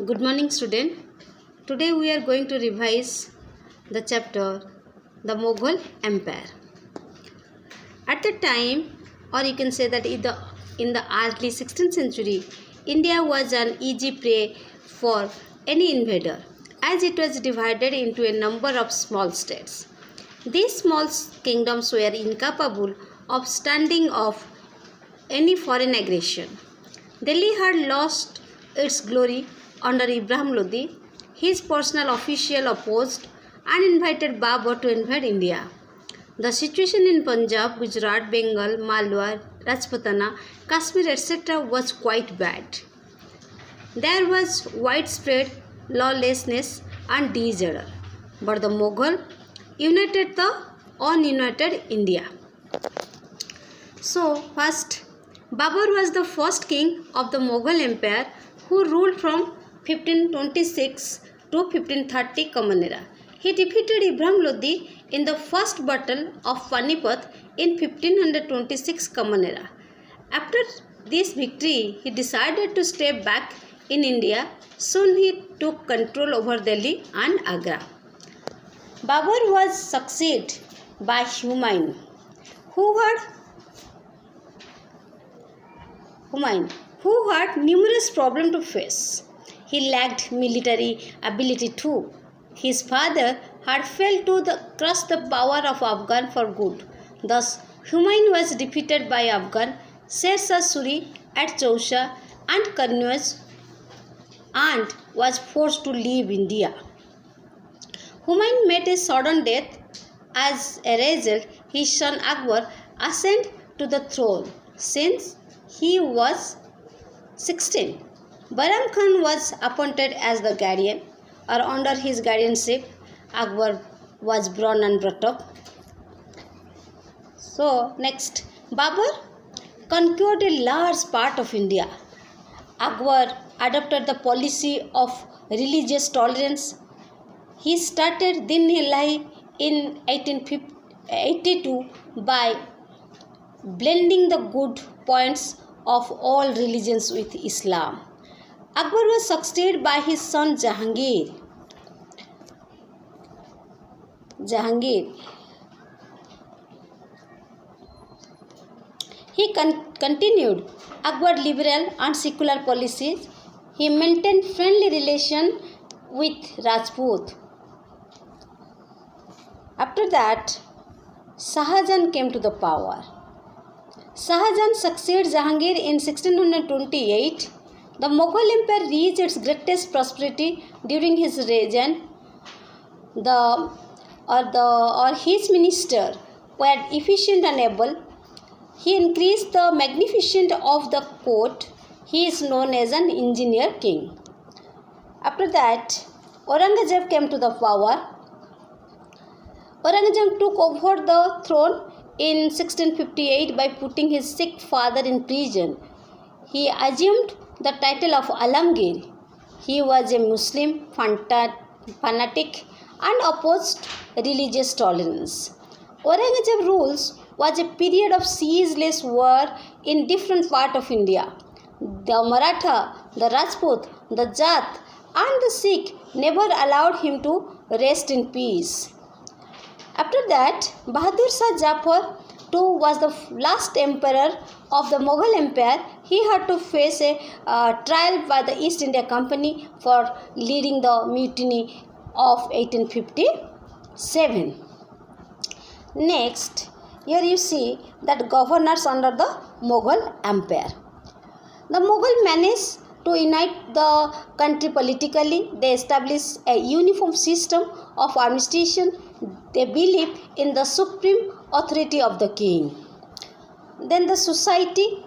Good morning, student. Today we are going to revise the chapter The Mughal Empire. At the time, or you can say that in the early 16th century, India was an easy prey for any invader as it was divided into a number of small states. These small kingdoms were incapable of standing off any foreign aggression. Delhi had lost its glory under Ibrahim Lodi. His personal official opposed and invited Babur to invade India. The situation in Punjab, Gujarat, Bengal, Malwa, Rajputana, Kashmir, etc. was quite bad. There was widespread lawlessness and disorder, but the Mughal united the ununited India. So, first, Babur was the first king of the Mughal Empire who ruled from 1526 to 1530 Common Era. He defeated Ibrahim Lodi in the first battle of Panipat in 1526 Common Era. After this victory, he decided to stay back in India. Soon he took control over Delhi and Agra. Babur was succeeded by Humayun, who had numerous problems to face. He lacked military ability too. His father had failed to crush the power of Afghan for good. Thus, Humayun was defeated by Afghan Sher Shah Suri at Chausha and Kannauj and was forced to leave India. Humayun met a sudden death. As a result, his son Akbar ascended to the throne since he was 16. Bahram Khan was appointed as the guardian, or under his guardianship, Akbar was born and brought up. So, next, Babur conquered a large part of India. Akbar adopted the policy of religious tolerance. He started Din-e-Ilahi in 1882 by blending the good points of all religions with Islam. Akbar was succeeded by his son Jahangir. He continued Akbar's liberal and secular policies. He maintained friendly relations with Rajput. After that, Shahjahan came to the power. Shahjahan succeeded Jahangir in 1628. The Mughal Empire reached its greatest prosperity during his reign. His ministers were efficient and able. He increased the magnificence of the court. He is known as an engineer king. After that, Aurangzeb came to the power. Aurangzeb took over the throne in 1658 by putting his sick father in prison. He assumed the title of Alamgir. He was a Muslim fanatic and opposed religious tolerance. Aurangzeb's rules was a period of ceaseless war in different parts of India. The Maratha, the Rajput, the Jat and the Sikh never allowed him to rest in peace. After that, Bahadur Shah Jafar too was the last emperor of the Mughal Empire. He had to face a trial by the East India Company for leading the mutiny of 1857. Next, here you see that governors under the Mughal Empire. The Mughal managed to unite the country politically. They established a uniform system of administration. They believed in the supreme authority of the king. Then the society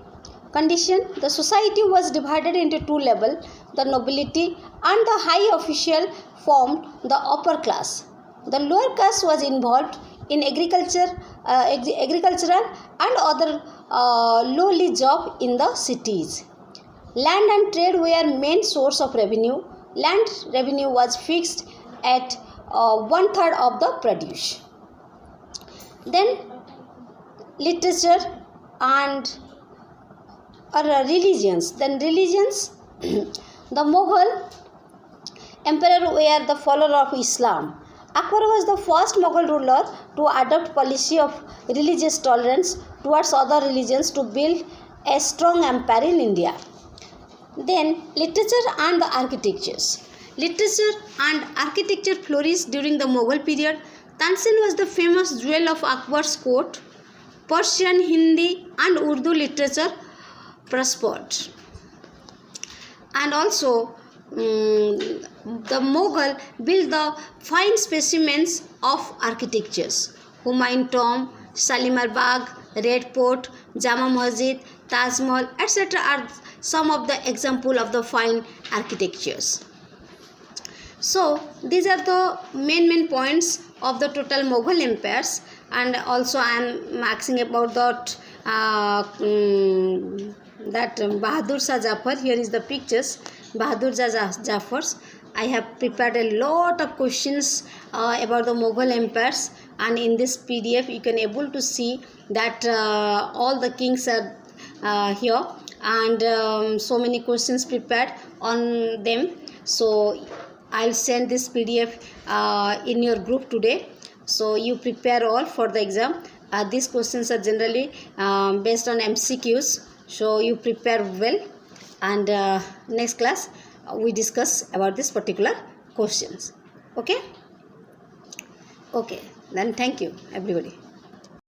condition. The society was divided into two levels. The nobility and the high official formed the upper class. The lower class was involved in agricultural and other lowly jobs in the cities. Land and trade were main source of revenue. Land revenue was fixed at 1/3 of the produce. Then literature and religions. The Mughal emperor were the follower of Islam. Akbar was the first Mughal ruler to adopt policy of religious tolerance towards other religions to build a strong empire in India. Then literature and the architectures. Literature and architecture flourished during the Mughal period. Tansin was the famous jewel of Akbar's court. Persian, Hindi and Urdu literature prospered. And also the Mughal built the fine specimens of architectures. Humayun Tomb, Shalimar Bagh, Red Fort, Jama Masjid, Taj Mahal, etc. are some of the example of the fine architectures. So these are the main points of the total Mughal empires, and also I am asking about that Bahadur Shah Jafar. Here is the pictures Bahadur Shah Jafars. I have prepared a lot of questions about the Mughal empires, and in this PDF you can able to see that all the kings are here, and so many questions prepared on them. So I'll send this PDF in your group today. So you prepare all for the exam. These questions are generally based on MCQs. So you prepare well, and next class we discuss about this particular questions. Okay. Then thank you everybody.